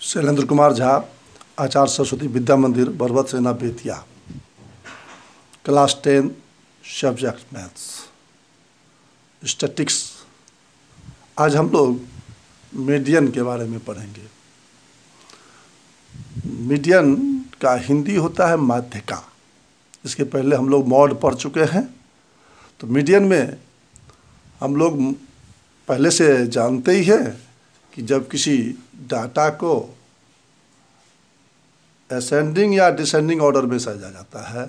शैलेंद्र कुमार झा, आचार्य सरस्वती विद्या मंदिर, बरबत सेना, Bettiah. Class 10 subject maths, statics. आज हम लोग मीडियन के बारे में पढ़ेंगे। मीडियन का हिंदी होता है माध्यिका। इसके पहले हम लोग मॉड पढ़ चुके हैं। तो मीडियन में हम लोग पहले से जानते ही हैं कि जब किसी डाटा को असेंडिंग या डिसेंडिंग ऑर्डर में सजाया जाता है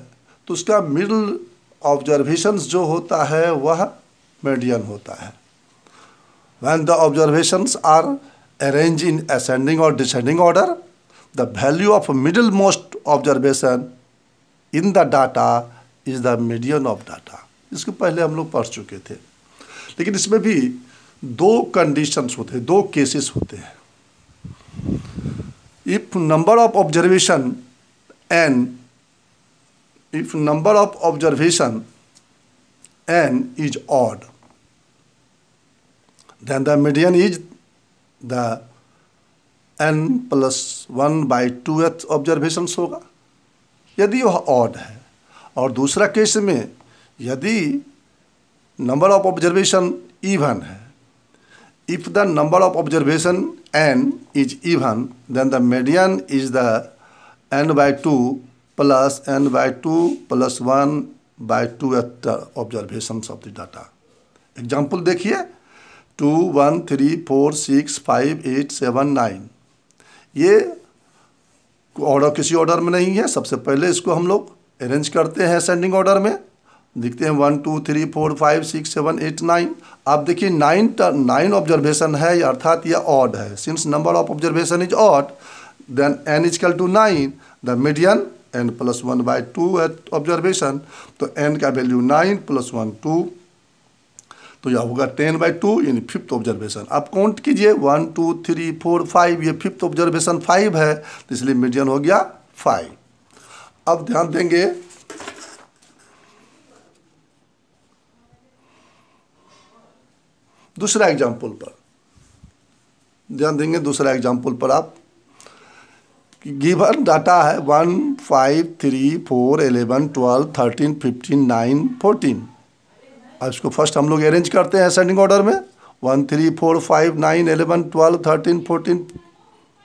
तो उसका मिडल ऑब्जर्वेशंस जो होता है वह मीडियन होता है। When the observations are arranged in ascending or descending order, the value of middlemost observation in the data is the median of data. इसके पहले हम लोग पढ़ चुके थे। लेकिन इसमें भी दो कंडीशंस होते हैं, दो केसेस होते हैं। If number of observation n is odd, then the median is the n plus 1/2th observations होगा, यदि वह ऑड है। और दूसरा केस में यदि नंबर ऑफ ऑब्जर्वेशन इवन है, if the number of observation n is even, then the median is the n/2 plus n/2 plus 1/2th observations of the data. Example देखिए, 2 1 3 4 6 5 8 7 9। ये ऑर्डर किसी ऑर्डर में नहीं है। सबसे पहले इसको हम लोग अरेंज करते हैं असेंडिंग ऑर्डर में। दिखते हैं 1 2 3 4 5 6 7 8 9। आप देखिए 9 ऑब्जर्वेशन है, अर्थात यह ऑड है। Since number of observation is odd, then n equal to 9, the median n plus 1/2 at observation. तो n का वैल्यू 9 प्लस 1 2, तो यह होगा 10/2 यानी फिफ्थ ऑब्जर्वेशन। आप काउंट कीजिए 1 2 3 4 5, ये फिफ्थ ऑब्जर्वेशन 5 है, तो इसलिए मीडियन हो गया 5। अब ध्यान देंगे दूसरा एग्जाम्पल पर। ध्यान देंगे दूसरा एग्जाम्पल पर आप कि गिवन डाटा है 1 5 3 4 11 12 13 15 9 14। अब इसको फर्स्ट हम लोग अरेंज करते हैं असेंडिंग ऑर्डर में। 1 3 4 5 9 11 12 13 14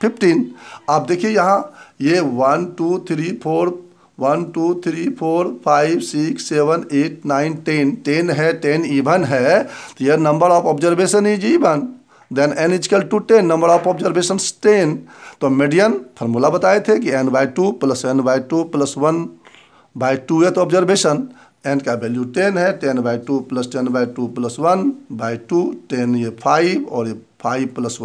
15। आप देखिए यहाँ ये 1 2 3 4 1 2 3 4 5 6 7 8 9 10 है, 10 इवन है, तो यह number of observation is even. Then n equal to 10, number of observation 10। तो मीडियन फार्मूला बताए थे कि n/2 plus n/2 plus 1/2th observation. n का वैल्यू 10 है, 10/2 प्लस 10/2 प्लस 1/2, 10 ये 5 और ये 5 प्लस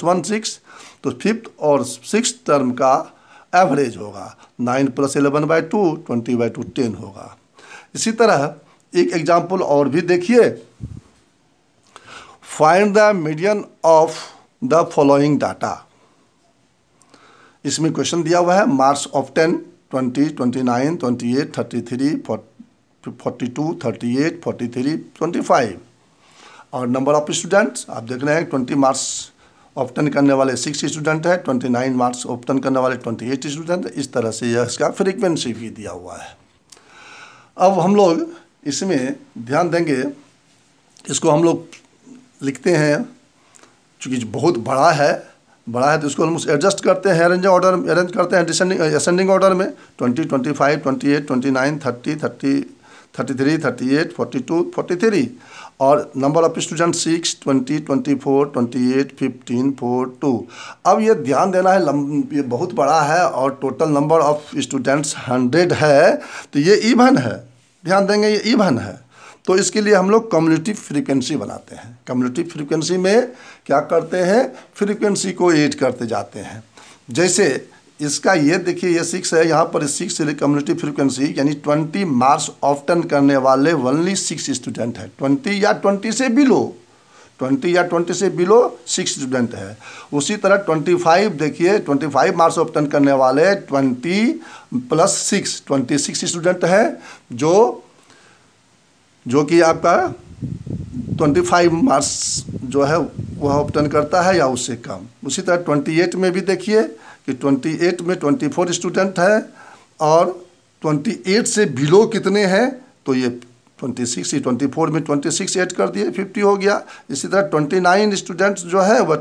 1 6। तो फिफ्थ और सिक्स टर्म का एवरेज होगा 9 प्लस 11/2 20/2 10 होगा। इसी तरह एक एग्जाम्पल और भी देखिए। Find the median of the following data. इसमें क्वेश्चन दिया हुआ है मार्क्स ऑफ 10 20 29 28 33 42 38 43 25 और नंबर ऑफ स्टूडेंट्स आप देख रहे हैं 20 मार्क्स ऑफ 10 करने वाले 6 स्टूडेंट है, 29 मार्क्स ऑफ 10 करने वाले 28 स्टूडेंट है। इस तरह से यह इसका फ्रीक्वेंसी भी दिया हुआ है। अब हम लोग इसमें ध्यान देंगे, इसको हम लोग लिखते हैं, चूँकि बहुत बड़ा है तो इसको हम एडजस्ट करते हैं, अरेंज करते हैं डिसेंडिंग असेंडिंग ऑर्डर में। 20 25 28 29 30 33 38 42 43 और नंबर ऑफ स्टूडेंट 6 20 24 28 15 4 2। अब ये ध्यान देना है, ये बहुत बड़ा है और टोटल नंबर ऑफ स्टूडेंट्स 100 है, तो ये इवन है। ध्यान देंगे ये इवन है, तो इसके लिए हम लोग कम्युलेटिव फ्रीक्वेंसी बनाते हैं। कम्युलेटिव फ्रीक्वेंसी में क्या करते हैं, फ्रीक्वेंसी को ऐड करते जाते हैं। जैसे इसका ये देखिए, ये 6 है, यहाँ पर 6 कम्युलेटिव फ्रीक्वेंसी यानी 20 मार्क्स ऑफ 10 करने वाले ओनली 6 स्टूडेंट है। 20 या 20 से बिलो 6 स्टूडेंट है। उसी तरह 25 देखिए, 25 मार्क्स ऑफ 10 करने वाले 20 प्लस 6 26 स्टूडेंट है, जो कि आपका 25 मार्क्स जो है वह ऑब्टेन करता है या उससे कम। उसी तरह 28 में भी देखिए कि 28 में 24 स्टूडेंट है और 28 से बिलो कितने हैं, तो ये 26 ही 24 में 26 ऐड कर दिए 50 हो गया। इसी तरह 29 स्टूडेंट्स जो है वह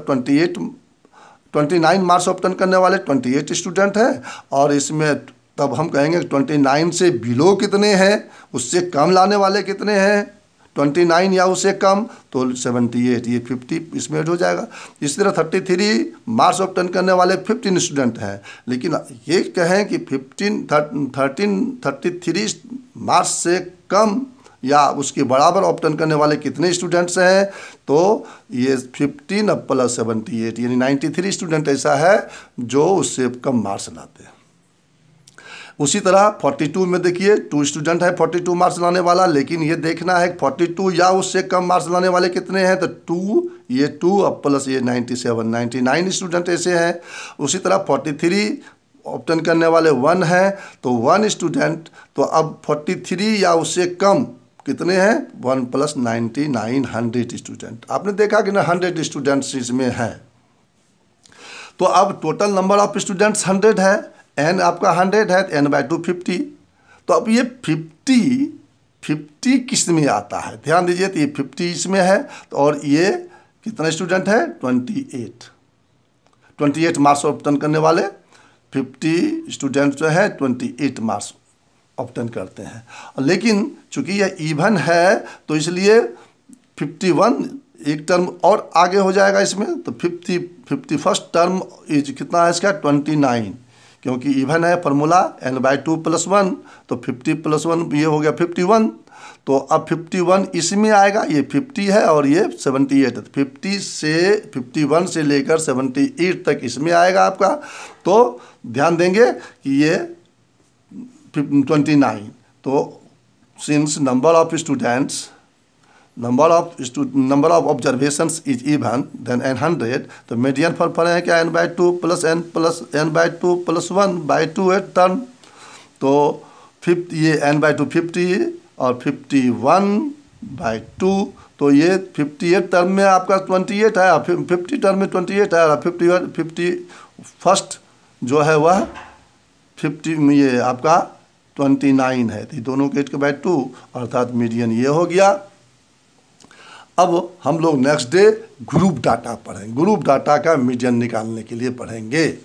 29 मार्क्स ऑब्टेन करने वाले 28 स्टूडेंट हैं और इसमें तब हम कहेंगे 29 से बिलो कितने हैं, उससे कम लाने वाले कितने हैं 29 या उससे कम, तो 78, ये 50 इसमें ऐड हो जाएगा। इसी तरह 33 मार्क्स ऑब्टेन करने वाले 15 स्टूडेंट हैं, लेकिन ये कहें कि 33 मार्क्स से कम या उसके बराबर ऑब्टेन करने वाले कितने स्टूडेंट्स हैं, तो ये 15 प्लस 78 यानी 93 स्टूडेंट ऐसा है जो उससे कम मार्क्स लाते हैं। उसी तरह 42 में देखिए 2 स्टूडेंट है 42 मार्क्स लाने वाला, लेकिन ये देखना है 42 या उससे कम मार्क्स लाने वाले कितने हैं, तो 2 अब प्लस ये 99 स्टूडेंट ऐसे हैं। उसी तरह 43 ऑब्टेन करने वाले 1 हैं, तो 1 स्टूडेंट, तो अब 43 या उससे कम कितने हैं 1 प्लस 99 100 स्टूडेंट। आपने देखा कि ना 100 स्टूडेंट्स इसमें हैं। तो अब टोटल नंबर ऑफ स्टूडेंट्स 100 है, n आपका 100 है, n/2 50। तो अब ये 50 किस में आता है, ध्यान दीजिए, तो ये 50 इसमें है और ये कितना स्टूडेंट है 28 मार्क्स ऑब्टेन करने वाले 50 स्टूडेंट जो है 28 मार्क्स ऑब्टेन करते हैं। लेकिन चूंकि यह इवन है तो इसलिए 51 एक टर्म और आगे हो जाएगा इसमें, तो 51st टर्म इज कितना है इसका 29, क्योंकि इवन है फार्मूला n/2 + 1, तो 50 + 1 ये हो गया 51। तो अब 51 इसमें आएगा, ये 50 है और ये 78 है, 51 से लेकर 78 तक इसमें आएगा आपका। तो ध्यान देंगे कि ये 29, तो since number of observations is even then n100, तो मीडियन फॉर्म है क्या n/2 + n/2 + 1/2 है टर्म, तो ये n/2 50 और 51/2, तो ये 58 टर्म में आपका 28 है, 50 टर्म में 28 है और 51st जो है वह 50 में ये आपका 29 है, तो दोनों के 8/2 अर्थात मीडियन ये हो गया। अब हम लोग नेक्स्ट डे ग्रुप डाटा पढ़ेंगे, ग्रुप डाटा का मीडियन निकालने के लिए पढ़ेंगे।